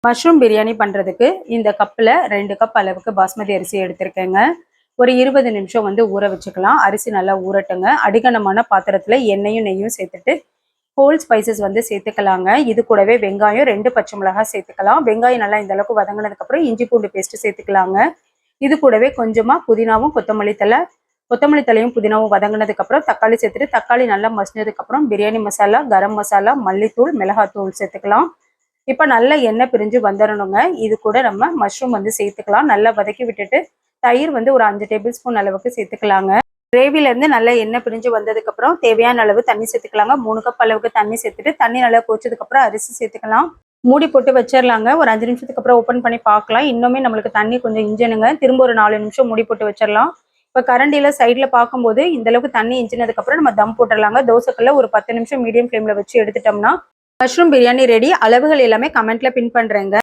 Mushroom biryani பண்ணுறதுக்கு இந்த கப்பில் 2 கப் அளவுக்கு பாஸ்மதி அரிசி எடுத்திருக்கேங்க. ஒரு 20 நிமிஷம் வந்து ஊற வச்சுக்கலாம். அரிசி நல்லா ஊறட்டுங்க. அடிகனமான பாத்திரத்தில் எண்ணெயும் நெய்யும் சேர்த்துட்டு ஹோல் ஸ்பைசஸ் வந்து சேர்த்துக்கலாங்க. இது கூடவே வெங்காயம் 2 பச்சை மிளகாய் சேர்த்துக்கலாம். வெங்காயம் நல்லா இந்த அளவுக்கு வதங்கினதுக்கப்புறம் இஞ்சி பூண்டு பேஸ்ட்டு சேர்த்துக்கலாங்க. இது கூடவே கொஞ்சமாக புதினாவும் கொத்தமல்லி தலையும் புதினாவும் வதங்கினதுக்கப்புறம் தக்காளி சேர்த்துட்டு தக்காளி நல்லா மசிஞ்சதுக்கப்புறம் பிரியாணி மசாலா, கரம் மசாலா, மல்லித்தூள், மிளகாத்தூள் சேர்த்துக்கலாம். இப்போ நல்லா எண்ணெய் பிரிஞ்சு வந்துடணுங்க. இது கூட நம்ம மஷ்ரூம் வந்து சேர்த்துக்கலாம். நல்லா வதக்கி விட்டுட்டு தயிர் வந்து ஒரு 5 டேபிள் ஸ்பூன் அளவுக்கு சேர்த்துக்கலாங்க. கிரேவிலேருந்து நல்லா எண்ணெய் பிரிஞ்சு வந்ததுக்கப்புறம் தேவையான அளவு தண்ணி சேர்த்துக்கலாங்க. 3 கப் அளவுக்கு தண்ணி சேர்த்துட்டு தண்ணி நல்லா கொதிச்சதுக்கப்புறம் அரிசி சேர்த்துக்கலாம். மூடி போட்டு வச்சிடலாங்க. ஒரு 5 நிமிஷத்துக்கு அப்புறம் ஓப்பன் பண்ணி பார்க்கலாம். இன்னுமே நம்மளுக்கு தண்ணி கொஞ்சம் இஞ்சனுங்க. திரும்ப ஒரு 4 நிமிஷம் மூடி போட்டு வச்சிடலாம். இப்போ கரண்டியில் சைடில் பார்க்கும்போது இந்த அளவுக்கு தண்ணி இஞ்சினதுக்கப்புறம் நம்ம தம் போட்டுடலாங்க. தோசைக்கல்ல ஒரு 10 நிமிஷம் மீடியம் ஃப்ளேமில் வச்சு எடுத்துட்டோம்னா மஷ்ரூம் பிரியாணி ரெடி. அளவுகள் எல்லாமே கமெண்ட்ல பின் பண்ணுறேங்க.